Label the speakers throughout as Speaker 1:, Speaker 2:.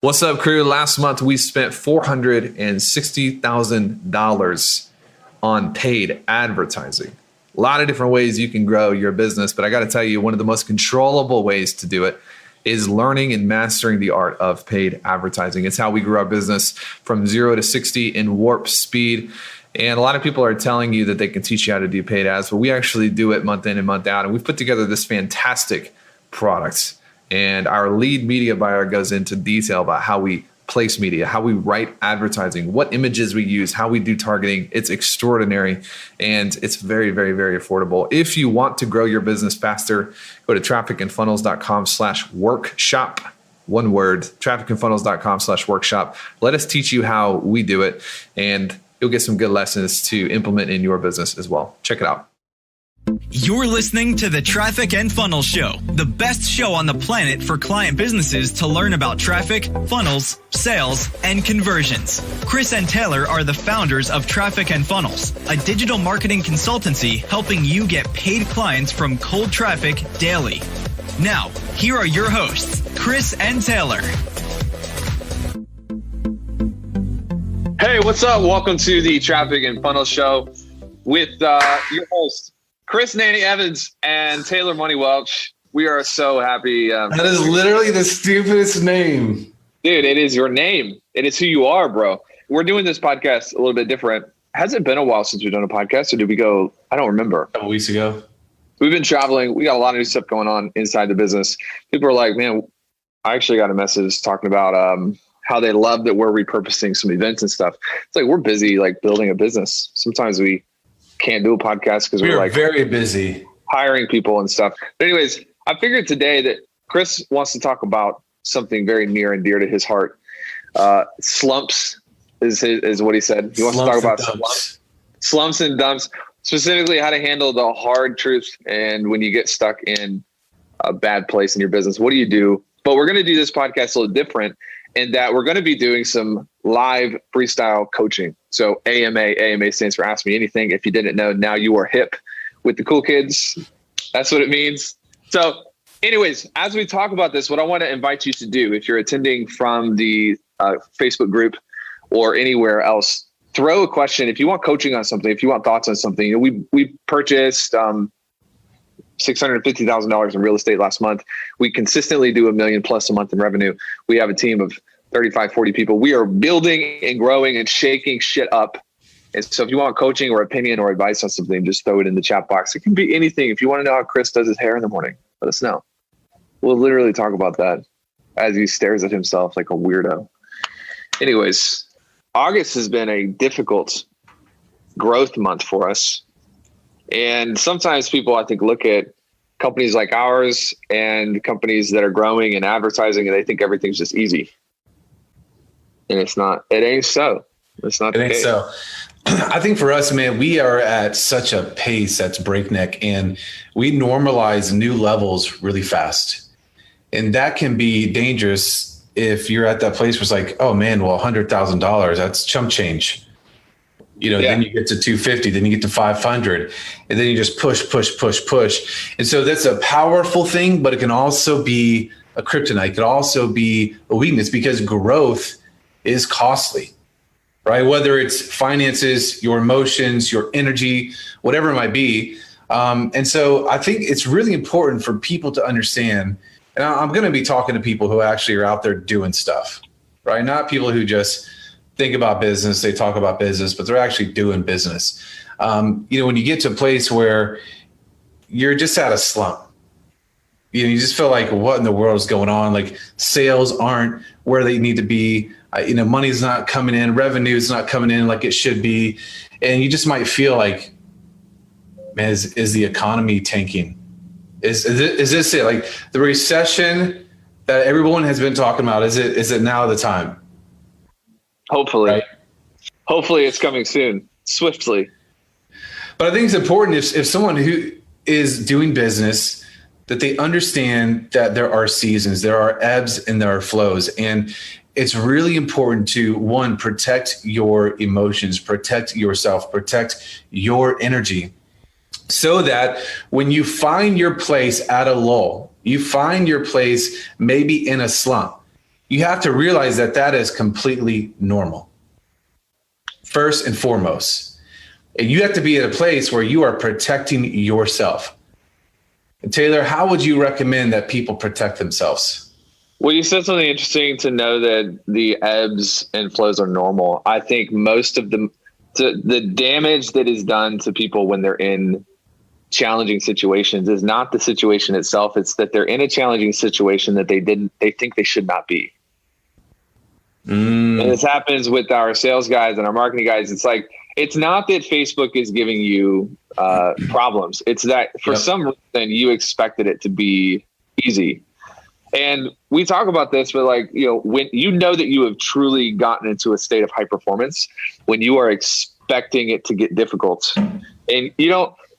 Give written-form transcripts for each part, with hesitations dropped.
Speaker 1: What's up, crew? Last month, we spent $460,000 on paid advertising. A lot of different ways you can grow your business, but I got to tell you, one of the most controllable ways to do it is learning and mastering the art of paid advertising. It's how we grew our business from 0 to 60 in warp speed. And a lot of people are telling you that they can teach you how to do paid ads, but we actually do it month in and month out. And we've put together this fantastic product. And our lead media buyer goes into detail about how we place media, how we write advertising, what images we use, how we do targeting. It's extraordinary, and it's very, very, very affordable. If you want to grow your business faster, go to trafficandfunnels.com/workshop. One word, trafficandfunnels.com/workshop. Let us teach you how we do it, and you'll get some good lessons to implement in your business as well. Check it out.
Speaker 2: You're listening to the Traffic and Funnels Show, the best show on the planet for client businesses to learn about traffic, funnels, sales, and conversions. Chris and Taylor are the founders of Traffic and Funnels, a digital marketing consultancy helping you get paid clients from cold traffic daily. Now, here are your hosts, Chris and Taylor.
Speaker 3: Hey, what's up? Welcome to the Traffic and Funnels Show with your host, Chris Nanny Evans and Taylor Money Welch. We are so happy.
Speaker 4: That is literally the stupidest name.
Speaker 3: Dude, it is your name. It is who you are, bro. We're doing this podcast a little bit different. Has it been a while since we've done a podcast, or did we go? I don't remember.
Speaker 4: A couple weeks ago.
Speaker 3: We've been traveling. We got a lot of new stuff going on inside the business. People are like, man, I actually got a message talking about how they love that we're repurposing some events and stuff. It's like, we're busy like building a business. Sometimes we can't do a podcast because we're like
Speaker 4: very busy
Speaker 3: hiring people and stuff. But anyways, I figured today that Chris wants to talk about something very near and dear to his heart. Slumps is what he said. He wants to talk about slumps and dumps, specifically how to handle the hard truth. And when you get stuck in a bad place in your business, what do you do? But we're going to do this podcast a little different in that we're going to be doing some live freestyle coaching. So AMA stands for Ask Me Anything. If you didn't know, now you are hip with the cool kids. That's what it means. So anyways, as we talk about this, what I want to invite you to do, if you're attending from the Facebook group or anywhere else, throw a question. If you want coaching on something, if you want thoughts on something, you know, we purchased $650,000 in real estate last month. We consistently do $1 million plus a month in revenue. We have a team of 35, 40 people. We are building and growing and shaking shit up. And so if you want coaching or opinion or advice on something, just throw it in the chat box. It can be anything. If you want to know how Chris does his hair in the morning, let us know. We'll literally talk about that as he stares at himself like a weirdo. Anyways, August has been a difficult growth month for us. And sometimes people, I think, look at companies like ours and companies that are growing and advertising, and they think everything's just easy. And it's not. It ain't so. It's not. It ain't so.
Speaker 4: I think for us, man, we are at such a pace that's breakneck, and we normalize new levels really fast. And that can be dangerous if you're at that place where it's like, oh man, well, $100,000, that's chump change. You know, Then you get to 250, then you get to 500, and then you just push. And so that's a powerful thing, but it can also be a kryptonite. It could also be a weakness because growth is costly, right? Whether it's finances, your emotions, your energy, whatever it might be. And so I think it's really important for people to understand, and I'm going to be talking to people who actually are out there doing stuff, right? Not people who just think about business, they talk about business, but they're actually doing business. When you get to a place where you're just at a slump, you just feel like, what in the world is going on? Like sales aren't where they need to be. Money's not coming in, revenue is not coming in like it should be. And you just might feel like, man, is the economy tanking? Is this it? Like the recession that everyone has been talking about, is it now the time?
Speaker 3: Hopefully.
Speaker 4: Right?
Speaker 3: Hopefully it's coming soon, swiftly.
Speaker 4: But I think it's important if someone who is doing business, that they understand that there are seasons, there are ebbs and there are flows. And it's really important to, one, protect your emotions, protect yourself, protect your energy, so that when you find your place at a lull, you find your place maybe in a slump, you have to realize that that is completely normal. First and foremost. And you have to be at a place where you are protecting yourself. And Taylor, how would you recommend that people protect themselves?
Speaker 3: Well, you said something interesting to know that the ebbs and flows are normal. I think most of the damage that is done to people when they're in challenging situations is not the situation itself. It's that they're in a challenging situation that they think they should not be. And this happens with our sales guys and our marketing guys. It's like, it's not that Facebook is giving you problems. It's that for some reason you expected it to be easy. And we talk about this, but like, when you know that you have truly gotten into a state of high performance, when you are expecting it to get difficult, and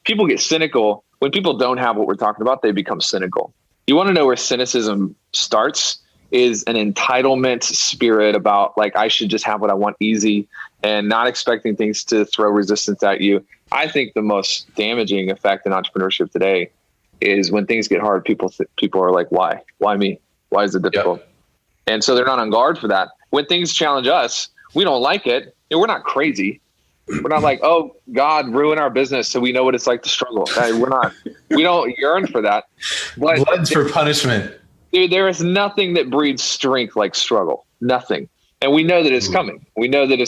Speaker 3: people get cynical when people don't have what we're talking about, they become cynical. You want to know where cynicism starts is an entitlement spirit about like, I should just have what I want easy and not expecting things to throw resistance at you. I think the most damaging effect in entrepreneurship today is when things get hard, people are like, why me? Why is it difficult? Yep. And so they're not on guard for that. When things challenge us, we don't like it. We're not crazy. We're not like, oh God, ruin our business so we know what it's like to struggle. We don't yearn for that. But
Speaker 4: blood's for punishment.
Speaker 3: Dude, there is nothing that breeds strength like struggle. Nothing. And we know that it's coming. We know that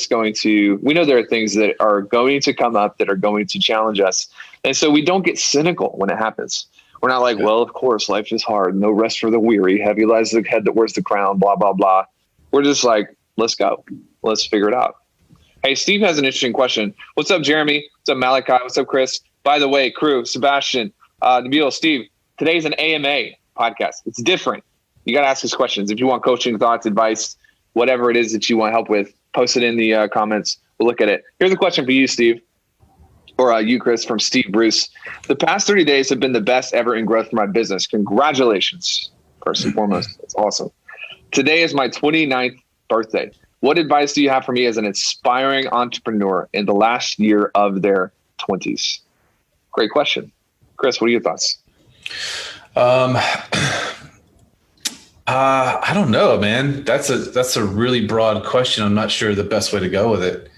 Speaker 3: we know there are things that are going to come up that are going to challenge us. And so we don't get cynical when it happens. We're not like, well, of course, life is hard. No rest for the weary. Heavy lies the head that wears the crown, blah, blah, blah. We're just like, let's go. Let's figure it out. Hey, Steve has an interesting question. What's up, Jeremy? What's up, Malachi? What's up, Chris? By the way, crew, Sebastian, Nabil, Steve, today's an AMA podcast. It's different. You got to ask us questions. If you want coaching, thoughts, advice, whatever it is that you want help with, post it in the comments. We'll look at it. Here's a question for you, Steve, or you, Chris, from Steve Bruce. The past 30 days have been the best ever in growth for my business. Congratulations, first and foremost. That's awesome. Today is my 29th birthday. What advice do you have for me as an aspiring entrepreneur in the last year of their 20s? Great question. Chris, what are your thoughts?
Speaker 4: I don't know, man. That's a really broad question. I'm not sure the best way to go with it.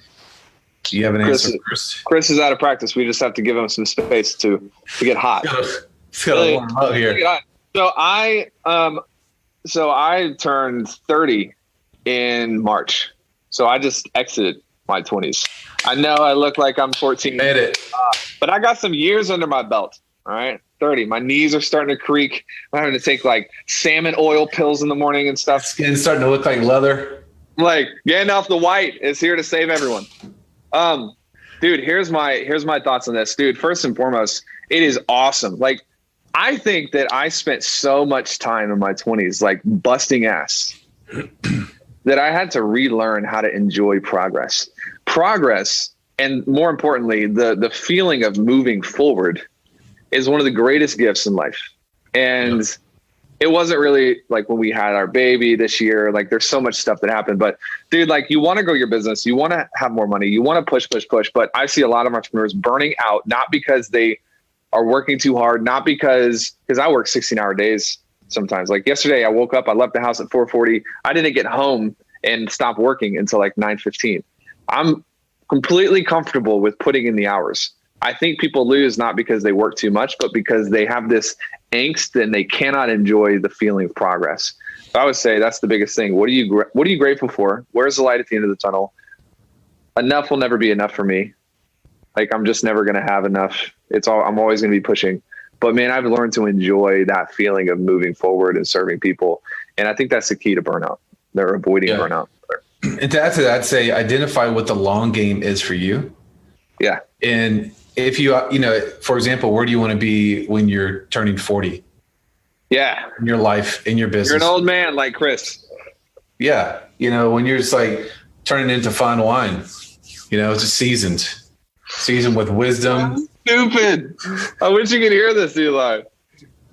Speaker 4: Do you have an answer, Chris?
Speaker 3: Chris is out of practice. We just have to give him some space to get hot.
Speaker 4: It's got to warm up here.
Speaker 3: So I turned 30 in March. So I just exited my 20s. I know I look like I'm 14.
Speaker 4: Made it.
Speaker 3: But I got some years under my belt. All right. 30. My knees are starting to creak. I'm having to take like salmon oil pills in the morning and stuff.
Speaker 4: Skin's starting to look like leather.
Speaker 3: Like Gandalf the White is here to save everyone. Dude, here's my thoughts on this. Dude, first and foremost, it is awesome. Like, I think that I spent so much time in my 20s, like busting ass, that I had to relearn how to enjoy progress. And more importantly, the feeling of moving forward is one of the greatest gifts in life. And it wasn't really like when we had our baby this year, like there's so much stuff that happened, but dude, like you want to grow your business, you want to have more money, you want to push, but I see a lot of entrepreneurs burning out, not because they are working too hard, not because I work 16-hour days sometimes. Like yesterday I woke up, I left the house at 4:40. I didn't get home and stop working until like 9:15. I'm completely comfortable with putting in the hours. I think people lose not because they work too much, but because they have this angst and they cannot enjoy the feeling of progress. So I would say that's the biggest thing. What are you grateful for? Where's the light at the end of the tunnel? Enough will never be enough for me. Like I'm just never going to have enough. I'm always going to be pushing. But man, I've learned to enjoy that feeling of moving forward and serving people. And I think that's the key to burnout. They're avoiding burnout.
Speaker 4: And to add to that, I'd say identify what the long game is for you.
Speaker 3: Yeah.
Speaker 4: And if you for example, where do you want to be when you're turning 40?
Speaker 3: Yeah.
Speaker 4: In your life, in your business.
Speaker 3: You're an old man like Chris.
Speaker 4: Yeah. When you're just like turning into fine wine, it's a seasoned with wisdom.
Speaker 3: Stupid. I wish you could hear this, Eli.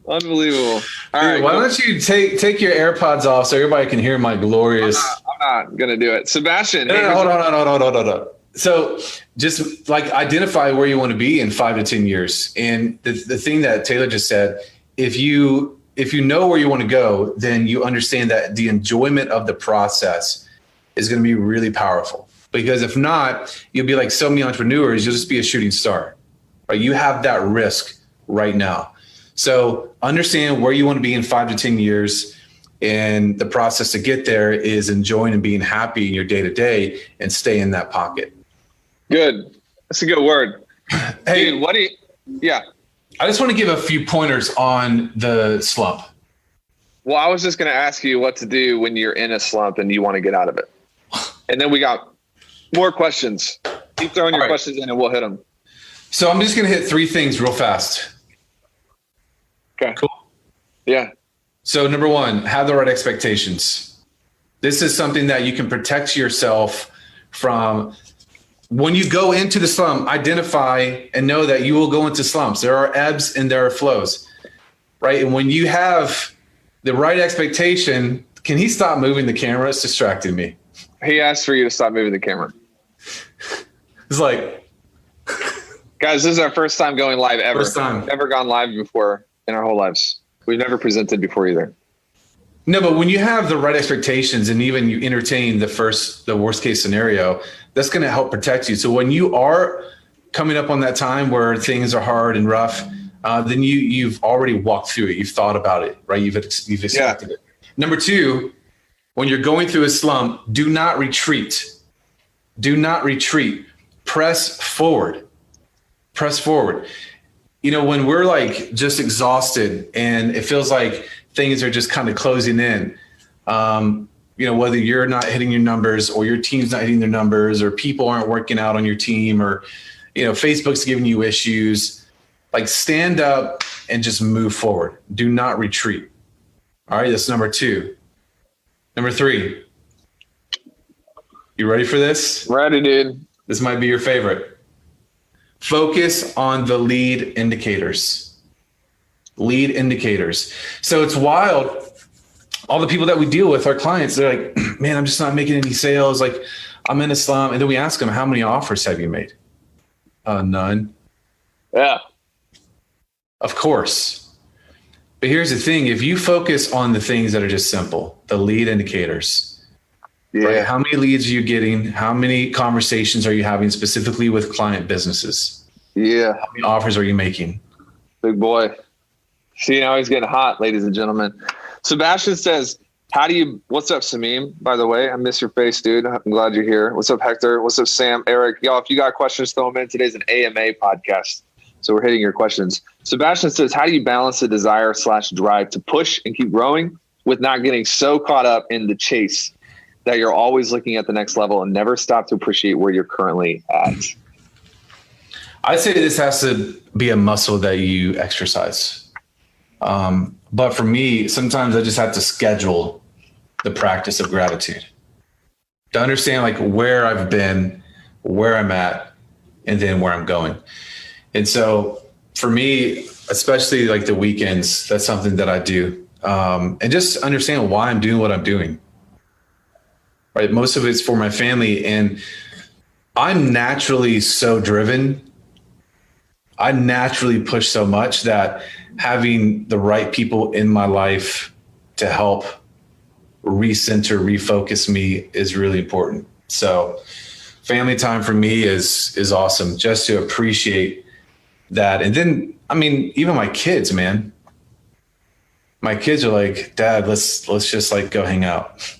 Speaker 3: Unbelievable. All right.
Speaker 4: Why don't you take your AirPods off so everybody can hear my glorious.
Speaker 3: I'm not going to do it. Sebastian.
Speaker 4: Hold on. So just like identify where you want to be in 5 to 10 years. And the thing that Taylor just said, if you if you know where you want to go, then you understand that the enjoyment of the process is going to be really powerful. Because if not, you'll be like so many entrepreneurs, you'll just be a shooting star, right? You have that risk right now. So understand where you want to be in 5 to 10 years. And the process to get there is enjoying and being happy in your day to day and stay in that pocket.
Speaker 3: Good. That's a good word.
Speaker 4: Hey,
Speaker 3: dude, yeah.
Speaker 4: I just want to give a few pointers on the slump.
Speaker 3: Well, I was just going to ask you what to do when you're in a slump and you want to get out of it. And then we got more questions. Keep throwing your questions in and we'll hit them.
Speaker 4: So I'm just going to hit 3 things real fast.
Speaker 3: Okay.
Speaker 4: Cool.
Speaker 3: Yeah.
Speaker 4: So number 1, have the right expectations. This is something that you can protect yourself from. When you go into the slump, identify and know that you will go into slumps. There are ebbs and there are flows, right? And when you have the right expectation, can he stop moving the camera? It's distracting me.
Speaker 3: He asked for you to stop moving the camera.
Speaker 4: It's like,
Speaker 3: guys, this is our first time going live ever.
Speaker 4: First time.
Speaker 3: Never gone live before in our whole lives. We've never presented before either.
Speaker 4: No, but when you have the right expectations and even you entertain the worst case scenario, that's going to help protect you. So when you are coming up on that time where things are hard and rough, then you've already walked through it. You've thought about it, right? You've expected it. Number 2, when you're going through a slump, do not retreat. Do not retreat. Press forward. Press forward. You know, when we're like just exhausted and it feels like things are just kind of closing in, you know, whether you're not hitting your numbers or your team's not hitting their numbers or people aren't working out on your team or, you know, Facebook's giving you issues, like stand up and just move forward. Do not retreat. All right. That's number 2. Number 3. You ready for this?
Speaker 3: Ready, dude.
Speaker 4: This might be your favorite. Focus on the lead indicators. Lead indicators. So it's wild. All the people that we deal with, our clients, they're like, man, I'm just not making any sales. Like I'm in a slump. And then we ask them, how many offers have you made? None.
Speaker 3: Yeah.
Speaker 4: Of course. But here's the thing. If you focus on the things that are just simple, the lead indicators, right? How many leads are you getting? How many conversations are you having specifically with client businesses?
Speaker 3: Yeah.
Speaker 4: How many offers are you making?
Speaker 3: Big boy. See, now he's getting hot, ladies and gentlemen. Sebastian says, what's up, Samim? By the way, I miss your face, dude. I'm glad you're here. What's up, Hector? What's up, Sam, Eric? Y'all, if you got questions, throw them in. Today's an AMA podcast. So we're hitting your questions. Sebastian says, how do you balance the desire/drive to push and keep growing with not getting so caught up in the chase that you're always looking at the next level and never stop to appreciate where you're currently at?
Speaker 4: I'd say this has to be a muscle that you exercise. But for me, sometimes I just have to schedule the practice of gratitude to understand like where I've been, where I'm at, and then where I'm going. And so for me, especially like the weekends, that's something that I do. And just understand why I'm doing what I'm doing. Right. Most of it's for my family. And I'm naturally so driven. I naturally push so much that having the right people in my life to help recenter, refocus me is really important. So family time for me is awesome, just to appreciate that. And then, I mean, even my kids, man, my kids are like, Dad, let's just like go hang out.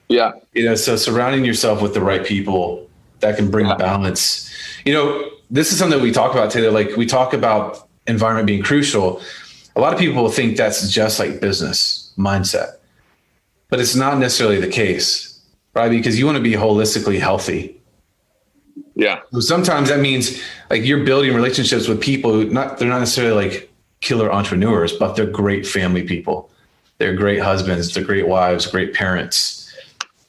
Speaker 3: Yeah.
Speaker 4: You know, so surrounding yourself with the right people that can bring balance. You know, this is something that we talk about today. Like we talk about environment being crucial. A lot of people think that's just like business mindset, but it's not necessarily the case, right? Because you want to be holistically healthy.
Speaker 3: Yeah.
Speaker 4: So sometimes that means like you're building relationships with people they're not necessarily like killer entrepreneurs, but they're great family people. They're great husbands, they're great wives, great parents.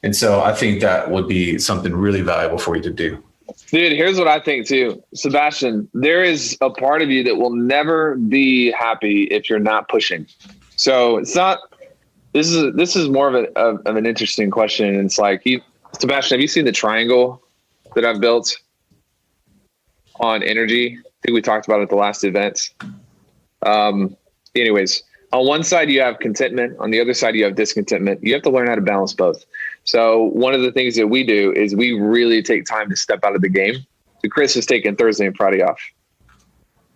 Speaker 4: And so I think that would be something really valuable for you to do.
Speaker 3: Dude, here's what I think too. Sebastian, there is a part of you that will never be happy if you're not pushing. So it's not, this is more of an interesting question. And it's like, Sebastian, have you seen the triangle that I've built on energy? I think we talked about it at the last event. Anyways, On one side, you have contentment. On the other side, you have discontentment. You have to learn how to balance both. So one of the things that we do is we really take time to step out of the game. So Chris has taken Thursday and Friday off.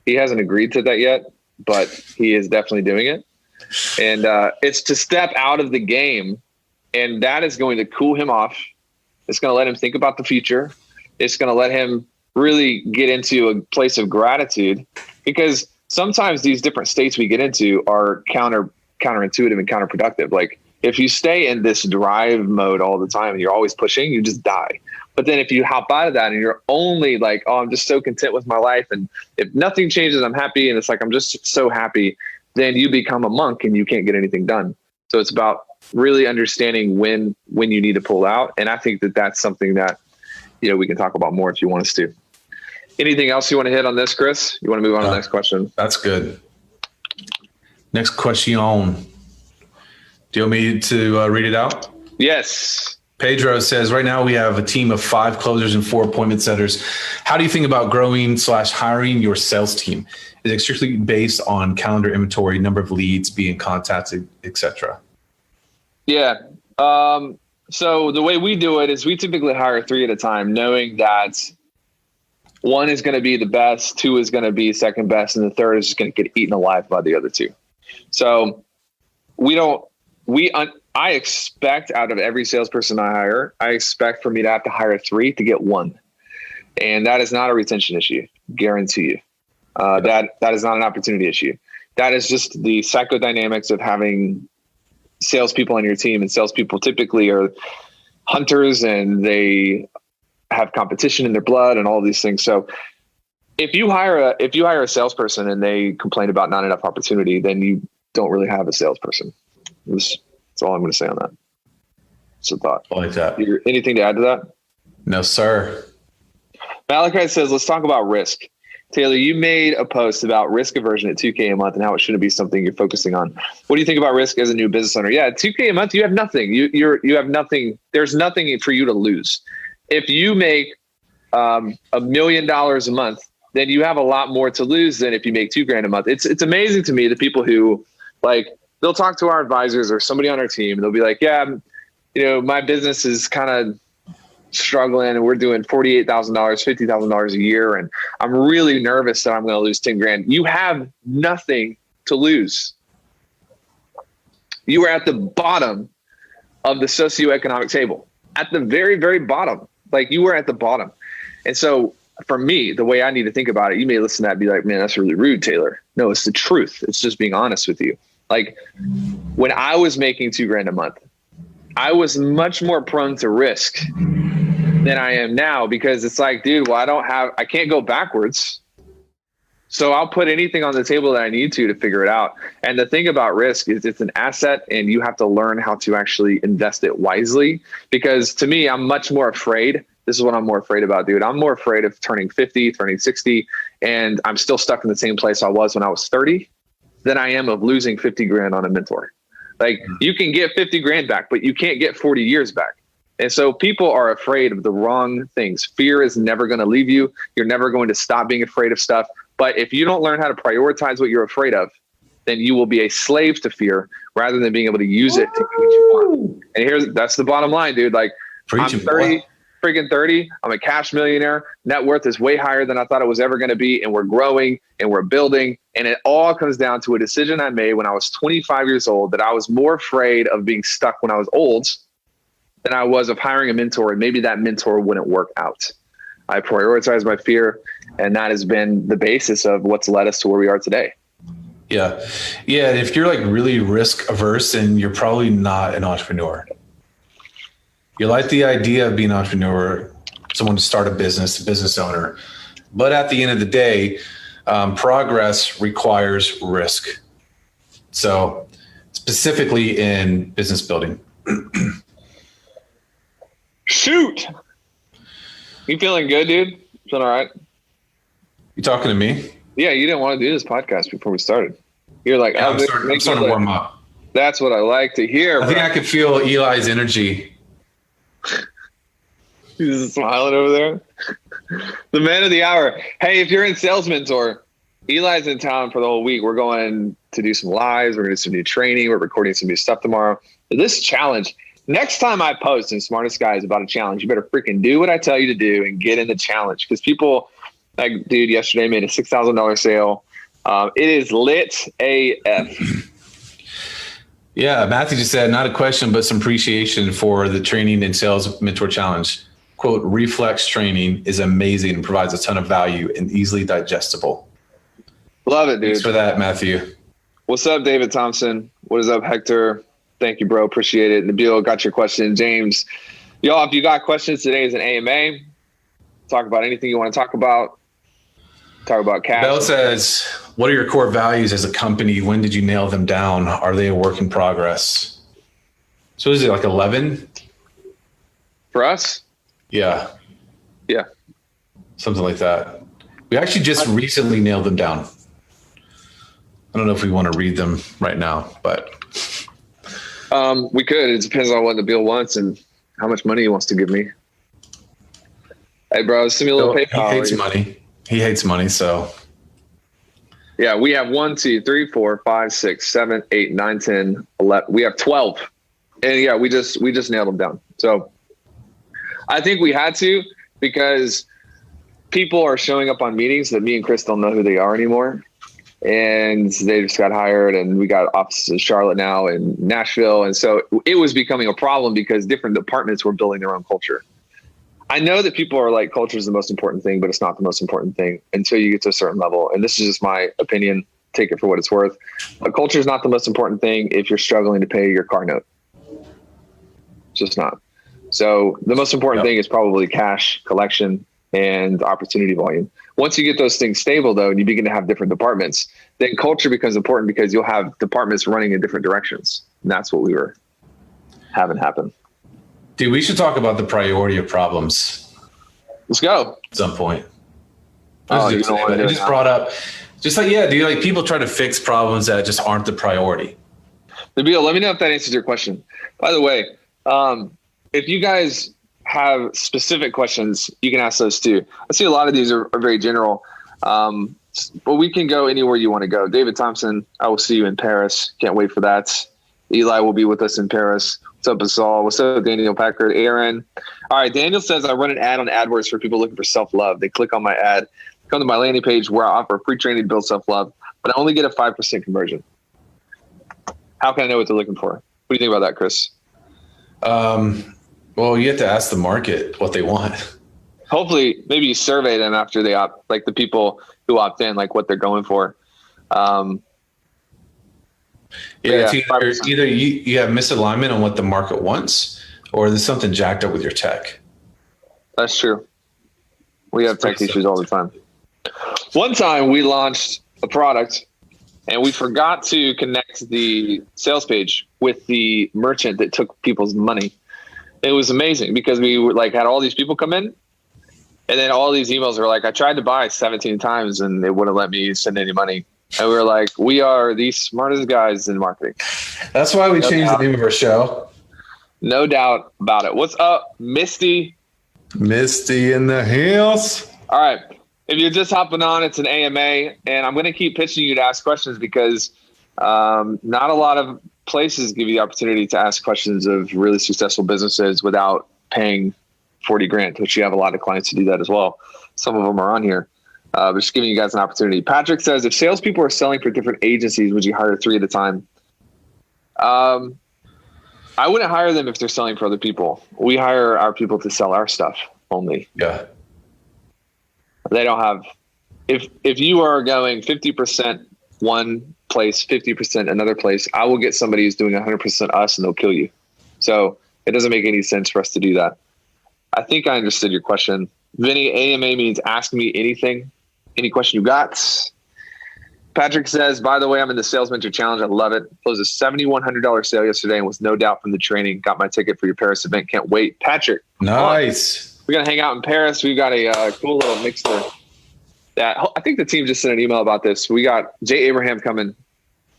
Speaker 3: He hasn't agreed to that yet, but he is definitely doing it. And it's to step out of the game, and that is going to cool him off. It's going to let him think about the future. It's going to let him really get into a place of gratitude, because sometimes these different states we get into are counterintuitive and counterproductive. Like if you stay in this drive mode all the time and you're always pushing, you just die. But then if you hop out of that and you're only like, oh, I'm just so content with my life, and if nothing changes, I'm happy, and it's like, I'm just so happy, then you become a monk and you can't get anything done. So it's about really understanding when you need to pull out. And I think that that's something that, we can talk about more if you want us to. Anything else you want to hit on this, Chris? You want to move on to the next question?
Speaker 4: That's good. Next question. Do you want me to read it out?
Speaker 3: Yes.
Speaker 4: Pedro says, right now we have a team of 5 closers and 4 appointment setters. How do you think about growing / hiring your sales team? Is it strictly based on calendar inventory, number of leads being contacted, etc.?
Speaker 3: Yeah. So the way we do it is we typically hire 3 at a time, knowing that 1 is going to be the best, 2 is going to be second best, and the 3rd is just going to get eaten alive by the other 2. So I expect out of every salesperson I hire, I expect for me to have to hire 3 to get 1. And that is not a retention issue, guarantee you. That is not an opportunity issue. That is just the psychodynamics of having salespeople on your team, and salespeople typically are hunters and they have competition in their blood and all of these things. So if you hire a salesperson and they complain about not enough opportunity, then you don't really have a salesperson. That's all I'm going to say on that. It's a thought.
Speaker 4: I like that.
Speaker 3: Anything to add to that?
Speaker 4: No, sir.
Speaker 3: Malachi says, let's talk about risk. Taylor, you made a post about risk aversion at $2K a month and how it shouldn't be something you're focusing on. What do you think about risk as a new business owner? Yeah, $2K a month, you have nothing. You have nothing. There's nothing for you to lose. If you make $1 million a month, then you have a lot more to lose than if you make $2,000 a month. It's amazing to me, the people who they'll talk to our advisors or somebody on our team, and they'll be like, yeah, my business is kind of struggling and we're doing $48,000, $50,000 a year. And I'm really nervous that I'm going to lose $10,000. You have nothing to lose. You are at the bottom of the socioeconomic table, at the very, very bottom. Like you were at the bottom. And so for me, the way I need to think about it, you may listen to that and be like, man, that's really rude, Taylor. No, it's the truth. It's just being honest with you. Like when I was making $2,000 a month, I was much more prone to risk than I am now, because it's like, dude, well, I can't go backwards. So I'll put anything on the table that I need to figure it out. And the thing about risk is it's an asset, and you have to learn how to actually invest it wisely. Because to me, I'm much more afraid. This is what I'm more afraid about, dude. I'm more afraid of turning 50, turning 60, and I'm still stuck in the same place I was when I was 30 than I am of losing $50,000 on a mentor. Like you can get $50,000 back, but you can't get 40 years back. And so people are afraid of the wrong things. Fear is never going to leave you. You're never going to stop being afraid of stuff. But if you don't learn how to prioritize what you're afraid of, then you will be a slave to fear rather than being able to use it to get what you want. And that's the bottom line, dude. Like I'm 30, freaking 30. I'm a cash millionaire. Net worth is way higher than I thought it was ever going to be. And we're growing and we're building. And it all comes down to a decision I made when I was 25 years old, that I was more afraid of being stuck when I was old than I was of hiring a mentor, and maybe that mentor wouldn't work out. I prioritized my fear, and that has been the basis of what's led us to where we are today.
Speaker 4: Yeah. Yeah. If you're like really risk averse, and you're probably not an entrepreneur. You like the idea of being an entrepreneur, someone to start a business owner. But at the end of the day, progress requires risk. So specifically in business building.
Speaker 3: Shoot. You feeling good, dude? Feeling all right?
Speaker 4: You talking to me?
Speaker 3: Yeah, you didn't want to do this podcast before we started. You're like,
Speaker 4: yeah, I'm starting to warm up.
Speaker 3: That's what I like to hear.
Speaker 4: I think I could feel Eli's energy.
Speaker 3: He's just smiling over there. The man of the hour. Hey, if you're in Sales Mentor, Eli's in town for the whole week. We're going to do some lives. We're going to do some new training. We're recording some new stuff tomorrow. This challenge, next time I post in Smartest Guys about a challenge, you better freaking do what I tell you to do and get in the challenge. Because people, like, dude, yesterday made a $6,000 sale. It is lit AF.
Speaker 4: Yeah, Matthew just said, not a question, but some appreciation for the training and sales mentor challenge. Quote, reflex training is amazing and provides a ton of value and easily digestible.
Speaker 3: Love it, dude.
Speaker 4: Thanks for that, Matthew.
Speaker 3: What's up, David Thompson? What is up, Hector? Thank you, bro. Appreciate it. Nabil, got your question. James, y'all, if you got questions, today is an AMA. Talk about anything you want to talk about. Talk about cash.
Speaker 4: Bell says, what are your core values as a company? When did you nail them down? Are they a work in progress? So is it like 11?
Speaker 3: For us?
Speaker 4: Yeah.
Speaker 3: Yeah.
Speaker 4: Something like that. We actually just recently nailed them down. I don't know if we want to read them right now, but
Speaker 3: we could. It depends on what Nabil wants and how much money he wants to give me. Hey, bro, send me a little PayPal.
Speaker 4: He hates money. He hates money, so.
Speaker 3: Yeah, we have 1, 2, 3, 4, 5, 6, 7, 8, 9, 10, 11. We have 12. And yeah, we just nailed them down. So I think we had to, because people are showing up on meetings that me and Chris don't know who they are anymore. And they just got hired, and we got offices in Charlotte now and Nashville. And so it was becoming a problem because different departments were building their own culture. I know that people are like, culture is the most important thing, but it's not the most important thing until you get to a certain level. And this is just my opinion. Take it for what it's worth. But culture is not the most important thing if you're struggling to pay your car note. It's just not. So the most important thing is probably cash collection and opportunity volume. Once you get those things stable, though, and you begin to have different departments, then culture becomes important because you'll have departments running in different directions. And that's what we were having happen.
Speaker 4: Dude, we should talk about the priority of problems.
Speaker 3: Let's go.
Speaker 4: At some point.
Speaker 3: You don't want to do it
Speaker 4: just
Speaker 3: now.
Speaker 4: brought up, just like, yeah, dude, like people try to fix problems that just aren't the priority.
Speaker 3: Nabil, let me know if that answers your question. By the way, if you guys have specific questions, you can ask those too. I see a lot of these are very general, but we can go anywhere you want to go. David Thompson, I will see you in Paris. Can't wait for that. Eli will be with us in Paris. What's up, Asal? What's up, Daniel Packard? Aaron. All right, Daniel says, I run an ad on AdWords for people looking for self-love. They click on my ad, come to my landing page where I offer free training to build self-love, but I only get a 5% conversion. How can I know what they're looking for? What do you think about that, Chris?
Speaker 4: Well, you have to ask the market what they want.
Speaker 3: Hopefully, maybe you survey them after they opt, like the people who opt in, like what they're going for.
Speaker 4: It's either you have misalignment on what the market wants, or there's something jacked up with your tech.
Speaker 3: That's true. We have tech issues all the time. One time we launched a product and we forgot to connect the sales page with the merchant that took people's money. It was amazing because we had all these people come in, and then all these emails were like, I tried to buy 17 times and they wouldn't let me send any money. And we were like, we are the smartest guys in marketing.
Speaker 4: That's why we changed the name of our show.
Speaker 3: No doubt about it. What's up, Misty?
Speaker 4: Misty in the hills.
Speaker 3: All right. If you're just hopping on, it's an AMA, and I'm going to keep pitching you to ask questions because not a lot of places give you the opportunity to ask questions of really successful businesses without paying 40 grand, which you have a lot of clients to do that as well. Some of them are on here. But just giving you guys an opportunity. Patrick says, if salespeople are selling for different agencies, would you hire 3 at a time? I wouldn't hire them if they're selling for other people. We hire our people to sell our stuff only.
Speaker 4: Yeah.
Speaker 3: They don't have, if you are going 50% one place, 50% another place, I will get somebody who's doing 100% us and they'll kill you. So it doesn't make any sense for us to do that. I think I understood your question. Vinny, AMA means ask me anything. Any question you got? Patrick says, by the way, I'm in the Sales Mentor Challenge. I love it. Closed a $7,100 sale yesterday and was no doubt from the training. Got my ticket for your Paris event. Can't wait. Patrick.
Speaker 4: Nice.
Speaker 3: We're going to hang out in Paris. We've got a cool little mixer. That I think the team just sent an email about this. We got Jay Abraham coming.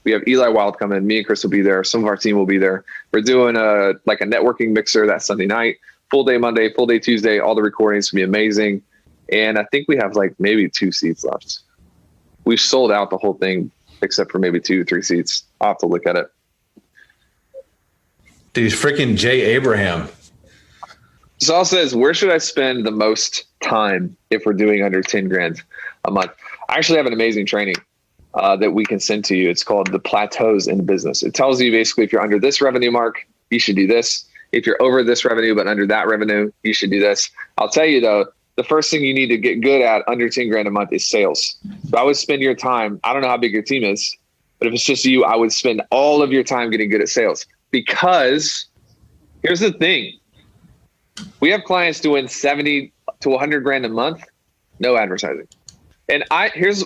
Speaker 3: We have Eli Wild coming. Me and Chris will be there. Some of our team will be there. We're doing a networking mixer that Sunday night. Full day Monday, full day Tuesday. All the recordings will be amazing. And I think we have maybe 2 seats left. We've sold out the whole thing except for maybe 2-3 seats. I'll have to look at it.
Speaker 4: Dude, freaking Jay Abraham.
Speaker 3: Saul says, where should I spend the most time if we're doing under 10 grand a month? I actually have an amazing training that we can send to you. It's called The Plateaus in Business. It tells you basically if you're under this revenue mark, you should do this. If you're over this revenue, but under that revenue, you should do this. I'll tell you though, the first thing you need to get good at under 10 grand a month is sales. So I would spend your time. I don't know how big your team is, but if it's just you, I would spend all of your time getting good at sales, because here's the thing. We have clients doing 70 to 100 grand a month, no advertising. And here's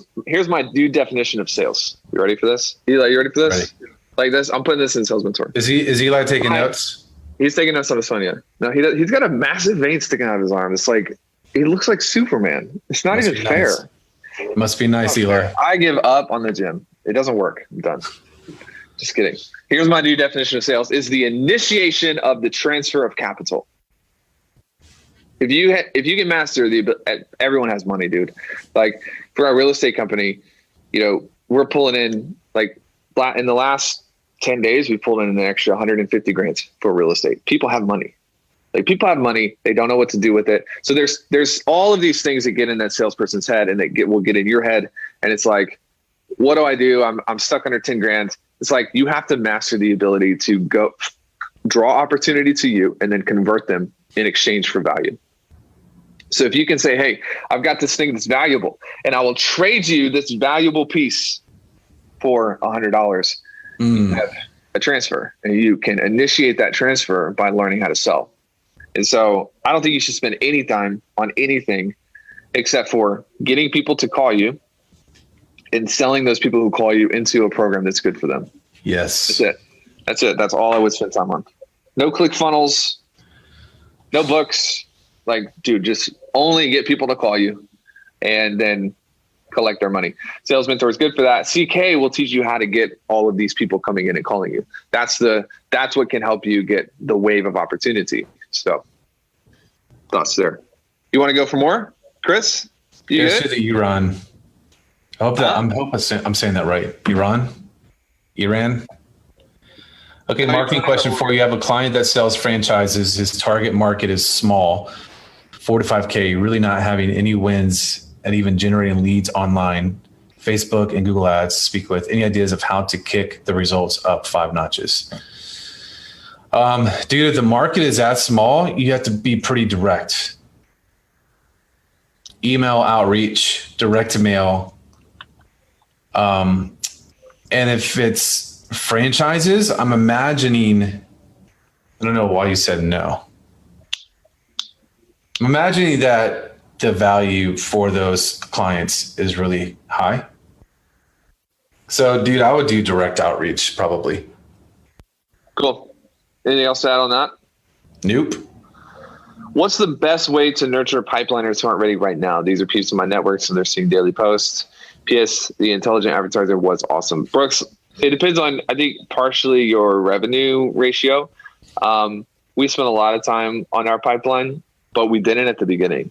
Speaker 3: my new definition of sales. You ready for this? Eli, you ready for this?
Speaker 4: Ready.
Speaker 3: Like this, I'm putting this in Sales Mentor.
Speaker 4: Is Eli taking notes?
Speaker 3: He's taking notes on his phone, yeah. No, he's got a massive vein sticking out of his arm. It's like, he looks like Superman. It's not even fair.
Speaker 4: Nice. Must be nice, Eli.
Speaker 3: I give up on the gym. It doesn't work. I'm done. Just kidding. Here's my new definition of sales: is the initiation of the transfer of capital. If you can master everyone has money, dude. Like for our real estate company, we're pulling in, like in the last 10 days, we pulled in an extra 150 grand for real estate. People have money. Like people have money. They don't know what to do with it. So there's all of these things that get in that salesperson's head and that will get in your head. And it's like, what do I do? I'm stuck under 10 grand. It's like, you have to master the ability to go draw opportunity to you and then convert them in exchange for value. So if you can say, hey, I've got this thing that's valuable and I will trade you this valuable piece for $100, you have a transfer, and you can initiate that transfer by learning how to sell. And so I don't think you should spend any time on anything except for getting people to call you and selling those people who call you into a program that's good for them.
Speaker 4: Yes.
Speaker 3: That's it. That's all I would spend time on. No click funnels, no books. Like, dude, just only get people to call you and then collect their money. Sales Mentor is good for that. CK will teach you how to get all of these people coming in and calling you. That's what can help you get the wave of opportunity. So thoughts there. You want to go for more, Chris?
Speaker 4: Here's to the Iran. I hope I'm saying that right. Iran. Okay, marketing question for you. You have a client that sells franchises. His target market is small, 4 to 5K, really not having any wins and even generating leads online, Facebook and Google Ads to speak with. Any ideas of how to kick the results up 5 notches? Dude, if the market is that small, you have to be pretty direct. Email outreach, direct to mail. And if it's franchises, I'm imagining, I don't know why you said no. I'm imagining that the value for those clients is really high. So, dude, I would do direct outreach probably.
Speaker 3: Cool. Anything else to add on that?
Speaker 4: Nope.
Speaker 3: What's the best way to nurture pipeliners who aren't ready right now? These are people in my networks and they're seeing daily posts. P.S. The intelligent advertiser was awesome. Brooks, it depends on, I think, partially your revenue ratio. We spent a lot of time on our pipeline, but we didn't at the beginning.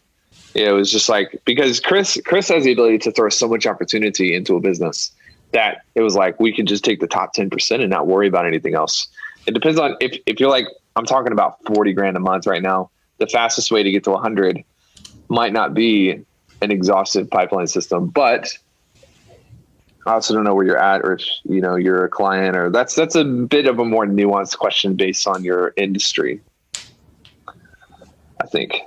Speaker 3: It was just like, because Chris has the ability to throw so much opportunity into a business that it was like, we could just take the top 10% and not worry about anything else. It depends on if you're like, I'm talking about 40 grand a month right now, the fastest way to get to 100 might not be an exhaustive pipeline system, but I also don't know where you're at, or if you're a client, or that's a bit of a more nuanced question based on your industry, I think.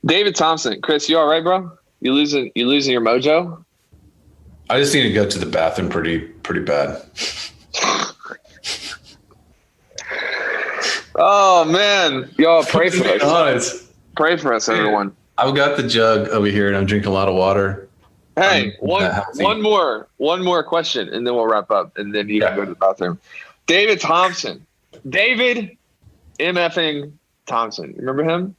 Speaker 3: David Thompson, Chris, you all right, bro? You losing your mojo?
Speaker 4: I just need to go to the bathroom pretty bad.
Speaker 3: Oh man, y'all pray for us.
Speaker 4: Honest.
Speaker 3: Pray for us, everyone.
Speaker 4: I've got the jug over here and I'm drinking a lot of water.
Speaker 3: Hey, one more question and then we'll wrap up and then you can go to the bathroom. David Thompson. David MFing Thompson. Remember him?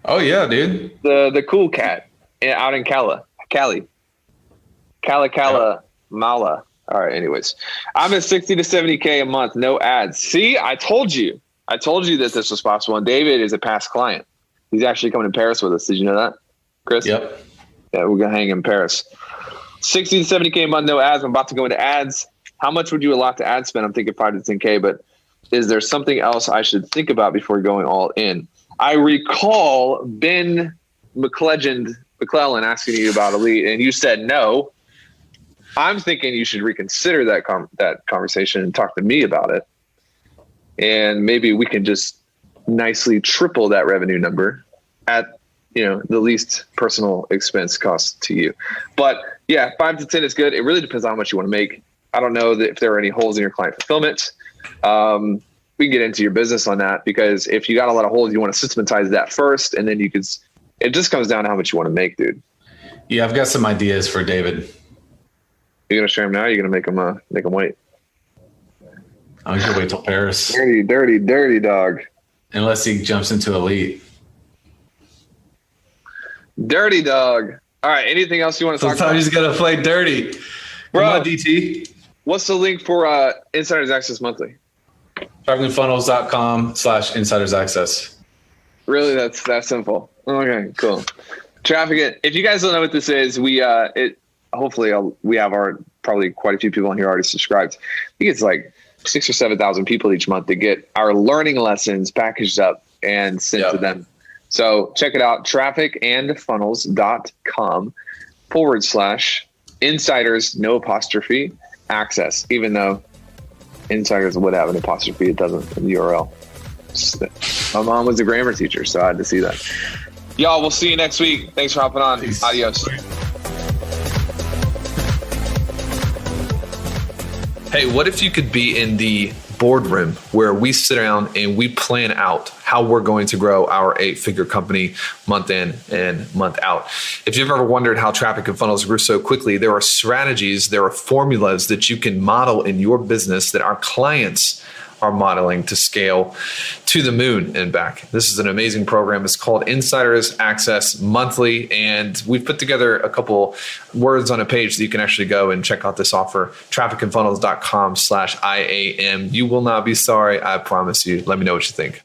Speaker 4: Oh yeah, dude.
Speaker 3: The cool cat out in Cali. Mala. All right, anyways. I'm at 60 to 70K a month, no ads. See, I told you that this was possible. And David is a past client. He's actually coming to Paris with us. Did you know that, Chris?
Speaker 4: Yep.
Speaker 3: Yeah, we're going to hang in Paris. 60 to 70K a month, no ads. I'm about to go into ads. How much would you allot to ad spend? I'm thinking 5 to 10K, but is there something else I should think about before going all in? I recall Ben McClellan asking you about Elite, and you said no. I'm thinking you should reconsider that conversation and talk to me about it. And maybe we can just nicely triple that revenue number at, the least personal expense cost to you. But yeah, 5 to 10 is good. It really depends on how much you want to make. I don't know if there are any holes in your client fulfillment. We can get into your business on that, because if you got a lot of holes, you want to systematize that first, and then it just comes down to how much you want to make, dude.
Speaker 4: Yeah, I've got some ideas for David.
Speaker 3: You're gonna share them now? Or you're gonna make them wait?
Speaker 4: I'm gonna wait till Paris.
Speaker 3: Dirty dog.
Speaker 4: Unless he jumps into Elite.
Speaker 3: Dirty dog. All right. Anything else you want to talk about?
Speaker 4: Sometimes you gotta play dirty.
Speaker 3: Bro,
Speaker 4: come on, DT.
Speaker 3: What's the link for Insiders Access Monthly?
Speaker 4: TrafficandFunnels.com/Insiders Access.
Speaker 3: Really, that's that simple. Okay, cool. Traffic. If you guys don't know what this is, we have probably quite a few people on here already subscribed. I think it's like 6,000 or 7,000 people each month that get our learning lessons packaged up and sent to them. So check it out, trafficandfunnels.com/insiders, no apostrophe, access, even though insiders would have an apostrophe, it doesn't in the URL. My mom was a grammar teacher, so I had to see that. Y'all, we'll see you next week. Thanks for hopping on. Peace. Adios.
Speaker 1: Hey, what if you could be in the boardroom where we sit down and we plan out how we're going to grow our 8-figure company month in and month out? If you've ever wondered how Traffic and Funnels grew so quickly, there are strategies, there are formulas that you can model in your business that our clients are modeling to scale to the moon and back. This is an amazing program. It's called Insiders Access Monthly, and we've put together a couple words on a page that you can actually go and check out this offer, trafficandfunnels.com/IAM. You will not be sorry, I promise you. Let me know what you think.